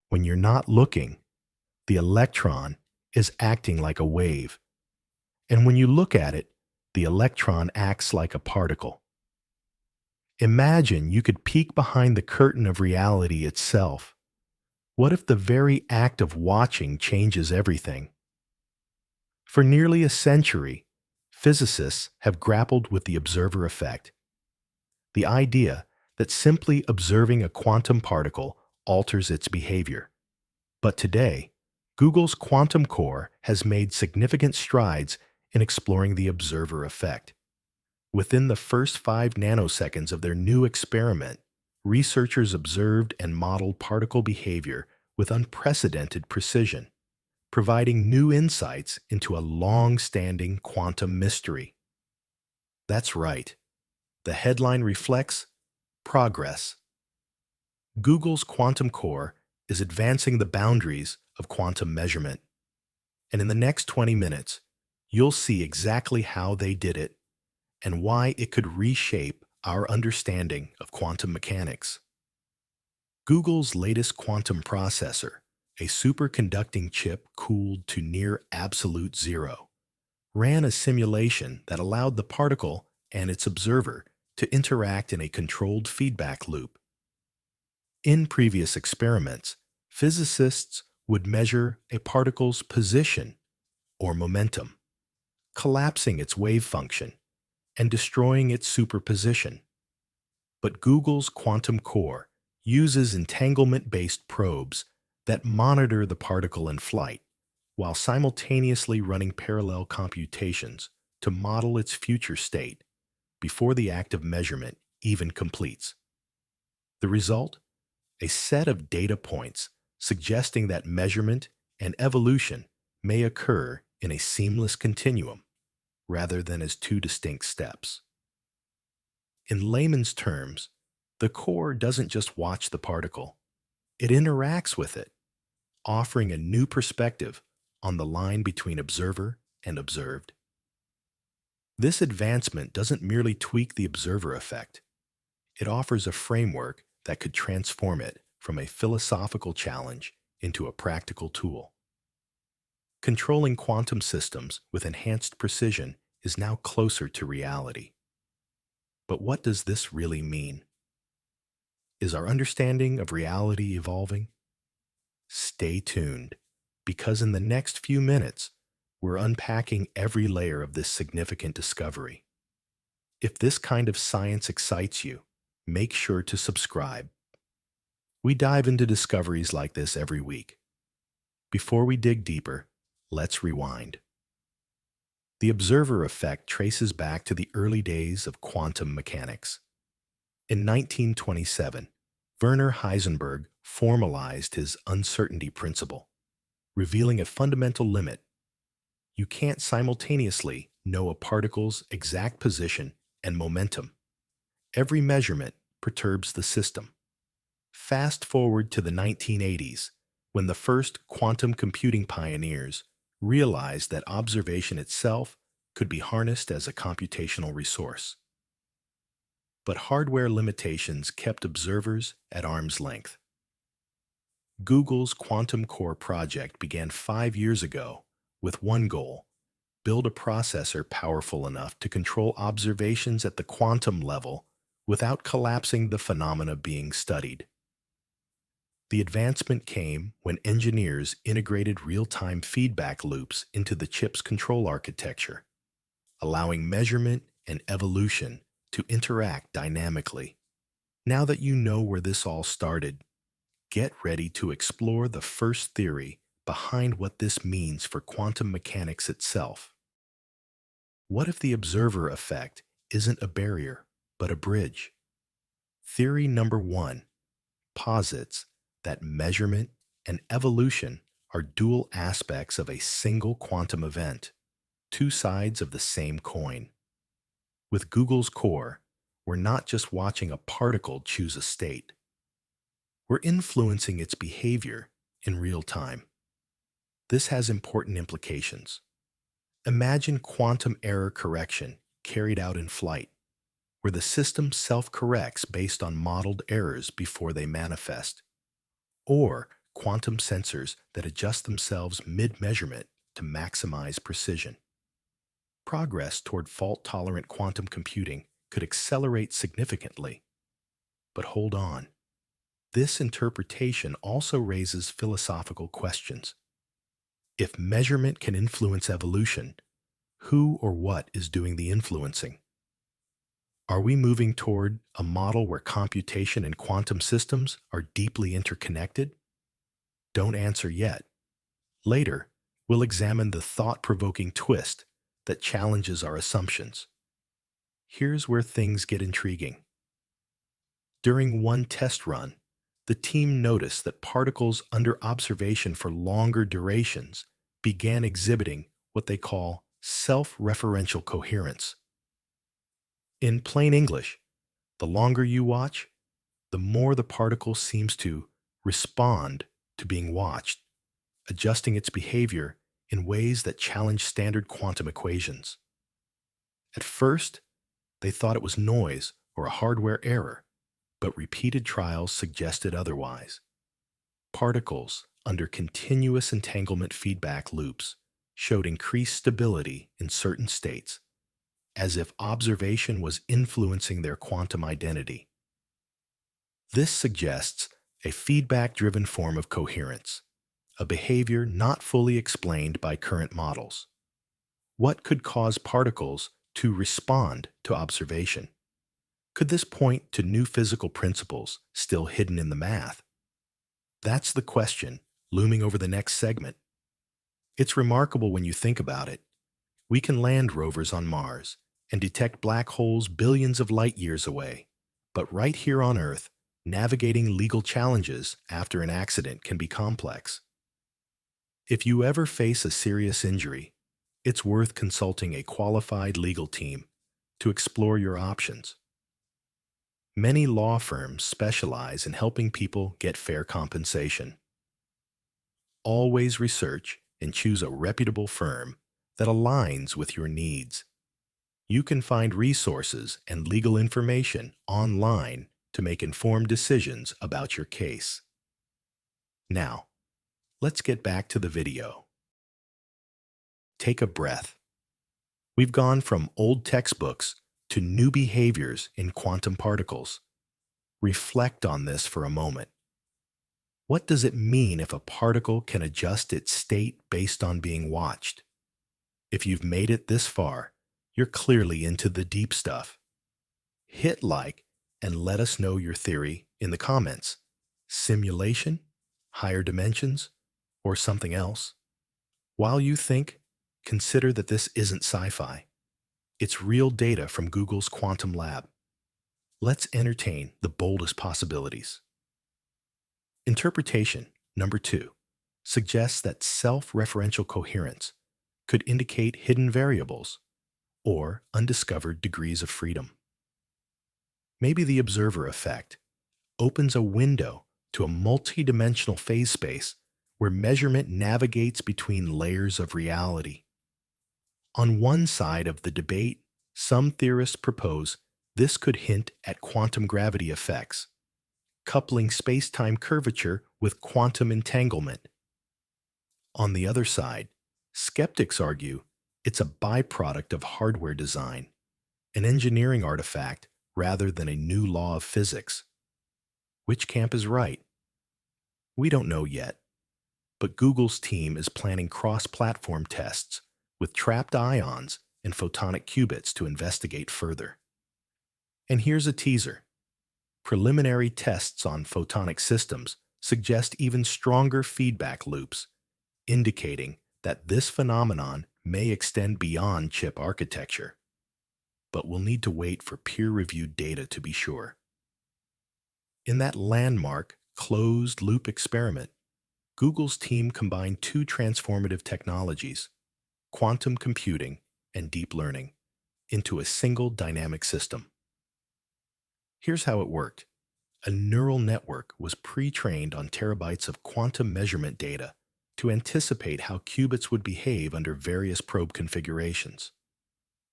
When you're not looking, the electron is acting like a wave. And when you look at it, the electron acts like a particle. Imagine you could peek behind the curtain of reality itself. What if the very act of watching changes everything? For nearly a century, physicists have grappled with the observer effect, the idea that simply observing a quantum particle alters its behavior. But today, Google's quantum core has made significant strides in exploring the observer effect. Within the first 5 nanoseconds of their new experiment, researchers observed and modeled particle behavior with unprecedented precision, providing new insights into a long-standing quantum mystery. That's right. The headline reflects progress. Google's quantum core is advancing the boundaries of quantum measurement. And in the next 20 minutes, you'll see exactly how they did it and why it could reshape our understanding of quantum mechanics. Google's latest quantum processor, a superconducting chip cooled to near absolute zero, ran a simulation that allowed the particle and its observer to interact in a controlled feedback loop. In previous experiments, physicists would measure a particle's position or momentum, collapsing its wave function and destroying its superposition. But Google's quantum core uses entanglement-based probes that monitor the particle in flight while simultaneously running parallel computations to model its future state before the act of measurement even completes. The result? A set of data points suggesting that measurement and evolution may occur in a seamless continuum rather than as two distinct steps. In layman's terms, the core doesn't just watch the particle, it interacts with it, offering a new perspective on the line between observer and observed. This advancement doesn't merely tweak the observer effect, it offers a framework that could transform it from a philosophical challenge into a practical tool. Controlling quantum systems with enhanced precision is now closer to reality. But what does this really mean? Is our understanding of reality evolving? Stay tuned, because in the next few minutes, we're unpacking every layer of this significant discovery. If this kind of science excites you, make sure to subscribe. We dive into discoveries like this every week. Before we dig deeper, let's rewind. The observer effect traces back to the early days of quantum mechanics. In 1927, Werner Heisenberg formalized his uncertainty principle, revealing a fundamental limit. You can't simultaneously know a particle's exact position and momentum. Every measurement perturbs the system. Fast forward to the 1980s, when the first quantum computing pioneers realized that observation itself could be harnessed as a computational resource. But hardware limitations kept observers at arm's length. Google's Quantum Core project began 5 years ago with one goal: build a processor powerful enough to control observations at the quantum level without collapsing the phenomena being studied. The advancement came when engineers integrated real-time feedback loops into the chip's control architecture, allowing measurement and evolution to interact dynamically. Now that you know where this all started, get ready to explore the first theory behind what this means for quantum mechanics itself. What if the observer effect isn't a barrier, but a bridge? Theory number 1 posits that measurement and evolution are dual aspects of a single quantum event, two sides of the same coin. With Google's core, we're not just watching a particle choose a state. We're influencing its behavior in real time. This has important implications. Imagine quantum error correction carried out in flight, where the system self-corrects based on modeled errors before they manifest. Or quantum sensors that adjust themselves mid-measurement to maximize precision. Progress toward fault-tolerant quantum computing could accelerate significantly. But hold on. This interpretation also raises philosophical questions. If measurement can influence evolution, who or what is doing the influencing? Are we moving toward a model where computation and quantum systems are deeply interconnected? Don't answer yet. Later, we'll examine the thought-provoking twist that challenges our assumptions. Here's where things get intriguing. During one test run, the team noticed that particles under observation for longer durations began exhibiting what they call self-referential coherence. In plain English, the longer you watch, the more the particle seems to respond to being watched, adjusting its behavior in ways that challenge standard quantum equations. At first, they thought it was noise or a hardware error, but repeated trials suggested otherwise. Particles under continuous entanglement feedback loops showed increased stability in certain states, as if observation was influencing their quantum identity. This suggests a feedback-driven form of coherence, a behavior not fully explained by current models. What could cause particles to respond to observation? Could this point to new physical principles still hidden in the math? That's the question looming over the next segment. It's remarkable when you think about it. We can land rovers on Mars and detect black holes billions of light years away. But right here on Earth, navigating legal challenges after an accident can be complex. If you ever face a serious injury, it's worth consulting a qualified legal team to explore your options. Many law firms specialize in helping people get fair compensation. Always research and choose a reputable firm that aligns with your needs. You can find resources and legal information online to make informed decisions about your case. Now, let's get back to the video. Take a breath. We've gone from old textbooks to new behaviors in quantum particles. Reflect on this for a moment. What does it mean if a particle can adjust its state based on being watched? If you've made it this far, you're clearly into the deep stuff. Hit like and let us know your theory in the comments. Simulation, higher dimensions, or something else? While you think, consider that this isn't sci-fi. It's real data from Google's Quantum Lab. Let's entertain the boldest possibilities. Interpretation number 2 suggests that self-referential coherence could indicate hidden variables or undiscovered degrees of freedom. Maybe the observer effect opens a window to a multidimensional phase space where measurement navigates between layers of reality. On one side of the debate, some theorists propose this could hint at quantum gravity effects, coupling space-time curvature with quantum entanglement. On the other side, skeptics argue it's a byproduct of hardware design, an engineering artifact rather than a new law of physics. Which camp is right? We don't know yet, but Google's team is planning cross-platform tests with trapped ions and photonic qubits to investigate further. And here's a teaser. Preliminary tests on photonic systems suggest even stronger feedback loops, indicating that this phenomenon may extend beyond chip architecture. But we'll need to wait for peer-reviewed data to be sure. In that landmark closed-loop experiment, Google's team combined two transformative technologies, quantum computing and deep learning, into a single dynamic system. Here's how it worked. A neural network was pre-trained on terabytes of quantum measurement data to anticipate how qubits would behave under various probe configurations.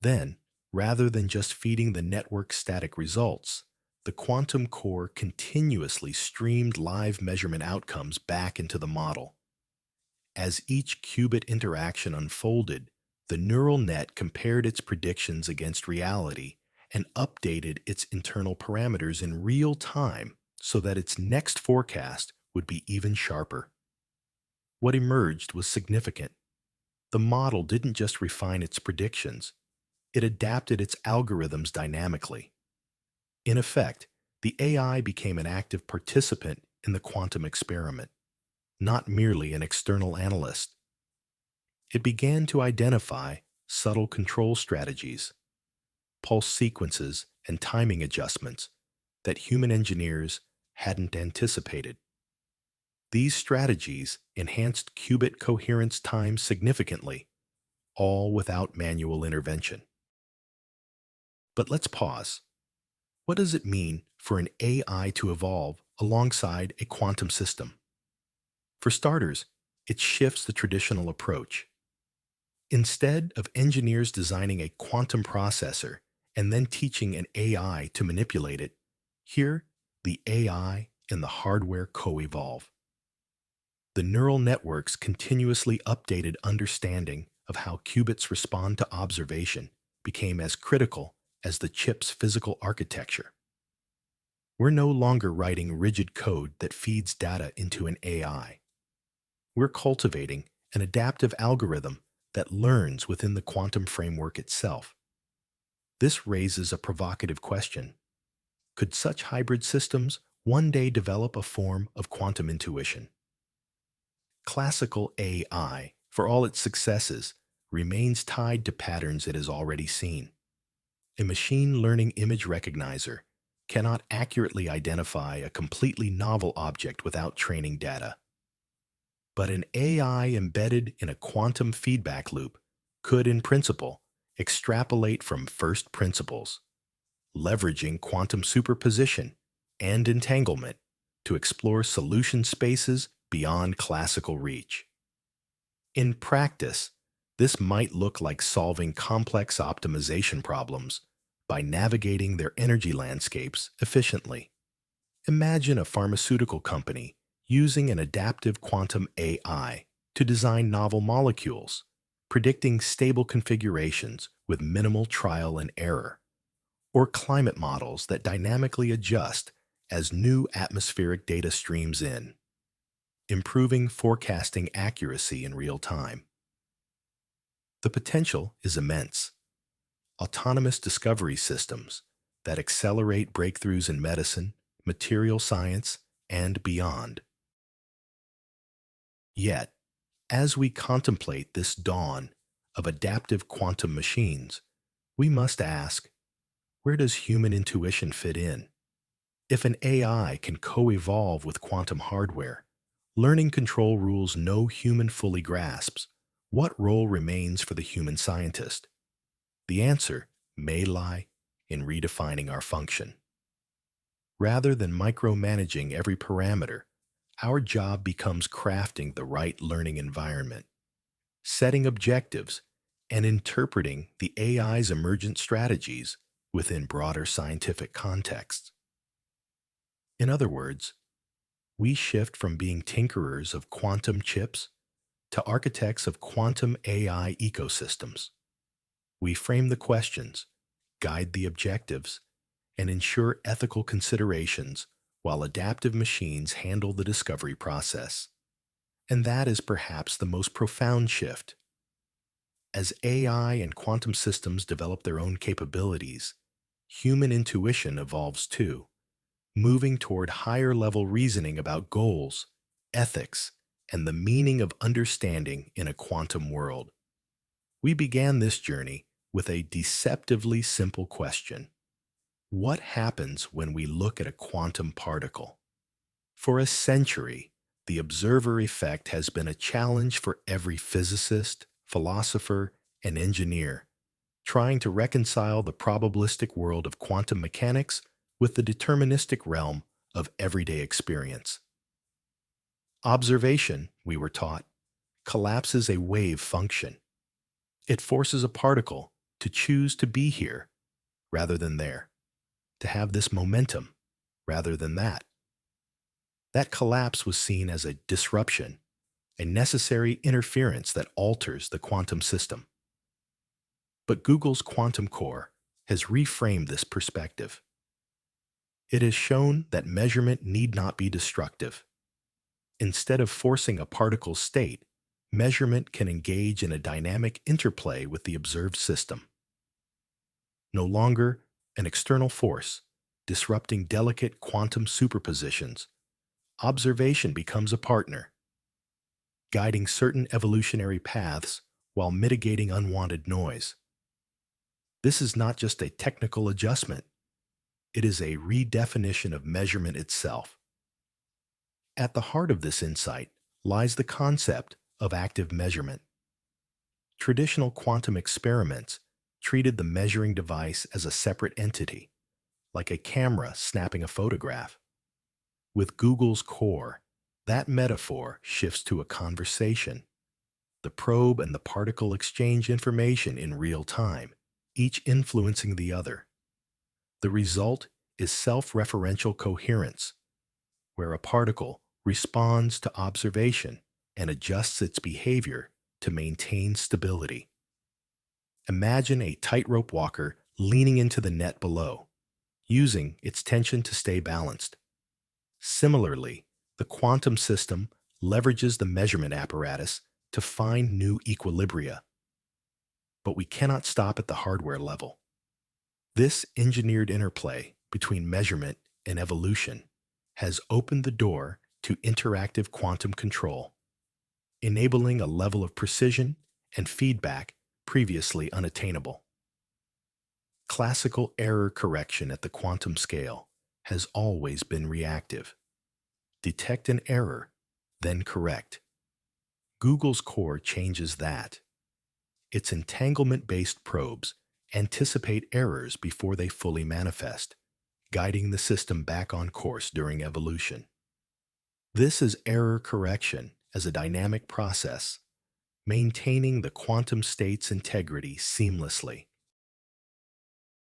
Then, rather than just feeding the network static results, The quantum core continuously streamed live measurement outcomes back into the model. As each qubit interaction unfolded, the neural net compared its predictions against reality and updated its internal parameters in real time so that its next forecast would be even sharper. What emerged was significant. The model didn't just refine its predictions, it adapted its algorithms dynamically. In effect, the AI became an active participant in the quantum experiment, not merely an external analyst. It began to identify subtle control strategies, pulse sequences, and timing adjustments that human engineers hadn't anticipated. These strategies enhanced qubit coherence time significantly, all without manual intervention. But let's pause. What does it mean for an AI to evolve alongside a quantum system? For starters, it shifts the traditional approach. Instead of engineers designing a quantum processor and then teaching an AI to manipulate it, here the AI and the hardware co-evolve. The neural networks continuously updated understanding of how qubits respond to observation became as critical as the chip's physical architecture. We're no longer writing rigid code that feeds data into an AI. We're cultivating an adaptive algorithm that learns within the quantum framework itself. This raises a provocative question. Could such hybrid systems one day develop a form of quantum intuition? Classical AI, for all its successes, remains tied to patterns it has already seen. A machine learning image recognizer cannot accurately identify a completely novel object without training data. But an AI embedded in a quantum feedback loop could, in principle, extrapolate from first principles, leveraging quantum superposition and entanglement to explore solution spaces beyond classical reach. In practice, this might look like solving complex optimization problems by navigating their energy landscapes efficiently. Imagine a pharmaceutical company using an adaptive quantum AI to design novel molecules, predicting stable configurations with minimal trial and error, or climate models that dynamically adjust as new atmospheric data streams in, improving forecasting accuracy in real time. The potential is immense. Autonomous discovery systems that accelerate breakthroughs in medicine, material science, and beyond. Yet, as we contemplate this dawn of adaptive quantum machines, we must ask, where does human intuition fit in? If an AI can co-evolve with quantum hardware, learning control rules no human fully grasps, what role remains for the human scientist? The answer may lie in redefining our function. Rather than micromanaging every parameter, our job becomes crafting the right learning environment, setting objectives, and interpreting the AI's emergent strategies within broader scientific contexts. In other words, we shift from being tinkerers of quantum chips to architects of quantum AI ecosystems. We frame the questions, guide the objectives, and ensure ethical considerations while adaptive machines handle the discovery process. And that is perhaps the most profound shift. As AI and quantum systems develop their own capabilities, human intuition evolves too, moving toward higher-level reasoning about goals, ethics, and the meaning of understanding in a quantum world. We began this journey with a deceptively simple question. What happens when we look at a quantum particle? For a century, the observer effect has been a challenge for every physicist, philosopher, and engineer, trying to reconcile the probabilistic world of quantum mechanics with the deterministic realm of everyday experience. Observation, we were taught, collapses a wave function. It forces a particle to choose to be here rather than there, to have this momentum rather than that. That collapse was seen as a disruption, a necessary interference that alters the quantum system. But Google's quantum core has reframed this perspective. It has shown that measurement need not be destructive. Instead of forcing a particle's state, measurement can engage in a dynamic interplay with the observed system. No longer an external force, disrupting delicate quantum superpositions, observation becomes a partner, guiding certain evolutionary paths while mitigating unwanted noise. This is not just a technical adjustment, it is a redefinition of measurement itself. At the heart of this insight lies the concept of active measurement. Traditional quantum experiments treated the measuring device as a separate entity, like a camera snapping a photograph. With Google's core, that metaphor shifts to a conversation. The probe and the particle exchange information in real time, each influencing the other. The result is self-referential coherence, where a particle responds to observation and adjusts its behavior to maintain stability. Imagine a tightrope walker leaning into the net below, using its tension to stay balanced. Similarly, the quantum system leverages the measurement apparatus to find new equilibria. But we cannot stop at the hardware level. This engineered interplay between measurement and evolution has opened the door to interactive quantum control, enabling a level of precision and feedback previously unattainable. Classical error correction at the quantum scale has always been reactive. Detect an error, then correct. Google's core changes that. Its entanglement-based probes anticipate errors before they fully manifest, guiding the system back on course during evolution. This is error correction as a dynamic process, maintaining the quantum state's integrity seamlessly.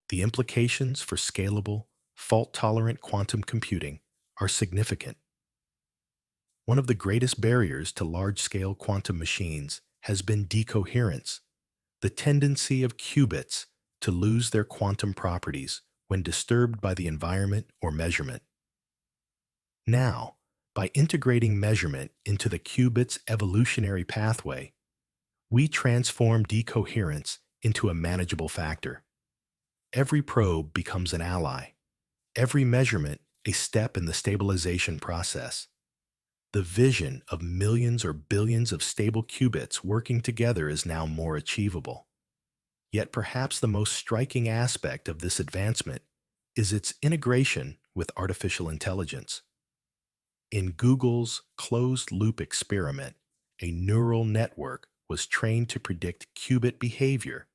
The implications for scalable, fault-tolerant quantum computing are significant. One of the greatest barriers to large-scale quantum machines has been decoherence, the tendency of qubits to lose their quantum properties when disturbed by the environment or measurement. Now, by integrating measurement into the qubit's evolutionary pathway, we transform decoherence into a manageable factor. Every probe becomes an ally, every measurement a step in the stabilization process. The vision of millions or billions of stable qubits working together is now more achievable. Yet perhaps the most striking aspect of this advancement is its integration with artificial intelligence. In Google's closed-loop experiment, a neural network was trained to predict qubit behavior,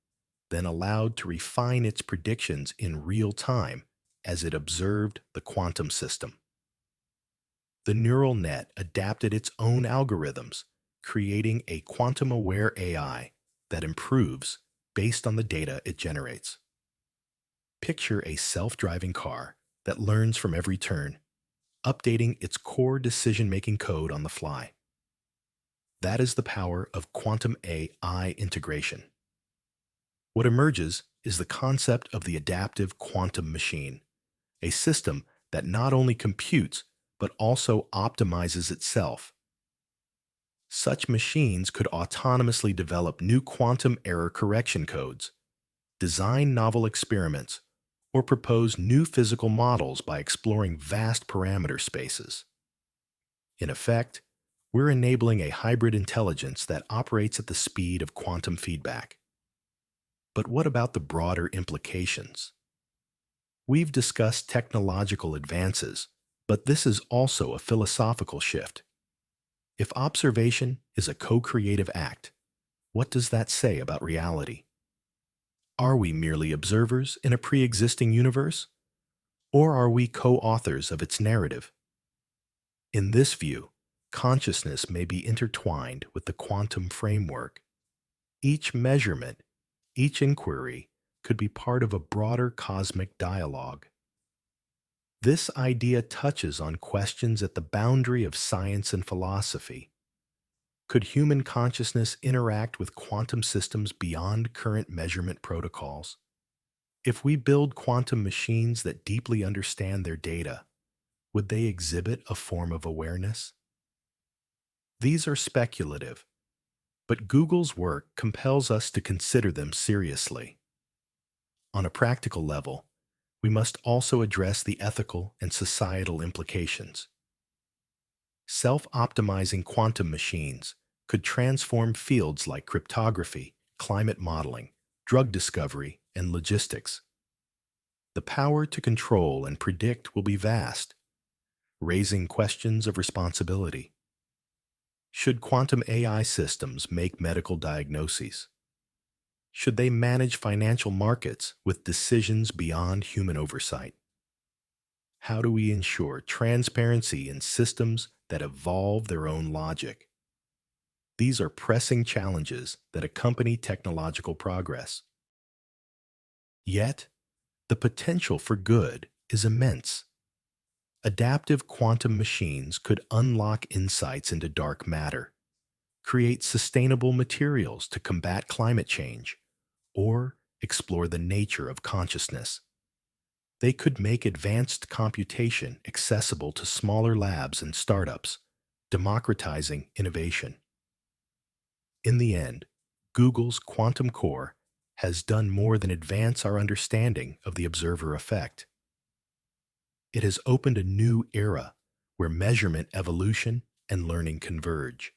then allowed to refine its predictions in real time as it observed the quantum system. The neural net adapted its own algorithms, creating a quantum-aware AI that improves based on the data it generates. Picture a self-driving car that learns from every turn, updating its core decision-making code on the fly. That is the power of quantum AI integration. What emerges is the concept of the adaptive quantum machine, a system that not only computes but also optimizes itself. Such machines could autonomously develop new quantum error correction codes, design novel experiments, or propose new physical models by exploring vast parameter spaces. In effect, we're enabling a hybrid intelligence that operates at the speed of quantum feedback. But what about the broader implications? We've discussed technological advances, but this is also a philosophical shift. If observation is a co-creative act, what does that say about reality? Are we merely observers in a pre-existing universe? Or are we co-authors of its narrative? In this view, consciousness may be intertwined with the quantum framework. Each measurement, each inquiry, could be part of a broader cosmic dialogue. This idea touches on questions at the boundary of science and philosophy. Could human consciousness interact with quantum systems beyond current measurement protocols? If we build quantum machines that deeply understand their data, would they exhibit a form of awareness? These are speculative, but Google's work compels us to consider them seriously. On a practical level, we must also address the ethical and societal implications. Self-optimizing quantum machines could transform fields like cryptography, climate modeling, drug discovery, and logistics. The power to control and predict will be vast, raising questions of responsibility. Should quantum AI systems make medical diagnoses? Should they manage financial markets with decisions beyond human oversight? How do we ensure transparency in systems that evolve their own logic? These are pressing challenges that accompany technological progress. Yet, the potential for good is immense. Adaptive quantum machines could unlock insights into dark matter, create sustainable materials to combat climate change, or explore the nature of consciousness. They could make advanced computation accessible to smaller labs and startups, democratizing innovation. In the end, Google's quantum core has done more than advance our understanding of the observer effect. It has opened a new era where measurement evolution and learning converge.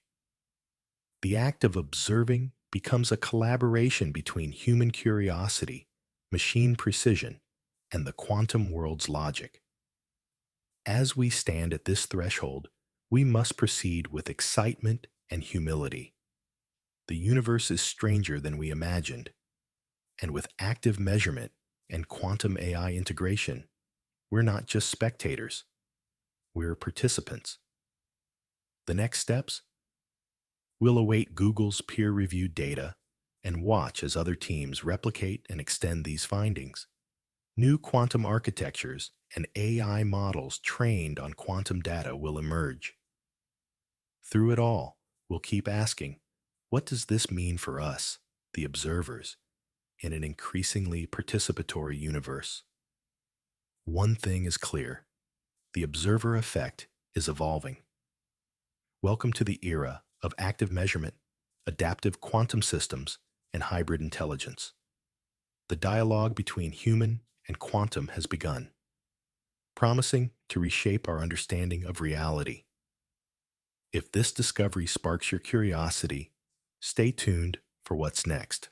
The act of observing becomes a collaboration between human curiosity, machine precision, and the quantum world's logic. As we stand at this threshold, we must proceed with excitement and humility. The universe is stranger than we imagined, and with active measurement and quantum AI integration, we're not just spectators, we're participants. The next steps? We'll await Google's peer-reviewed data and watch as other teams replicate and extend these findings. New quantum architectures and AI models trained on quantum data will emerge. Through it all, we'll keep asking, what does this mean for us, the observers, in an increasingly participatory universe? One thing is clear: the observer effect is evolving. Welcome to the era of active measurement, adaptive quantum systems, and hybrid intelligence. The dialogue between human and quantum has begun, promising to reshape our understanding of reality. If this discovery sparks your curiosity, stay tuned for what's next.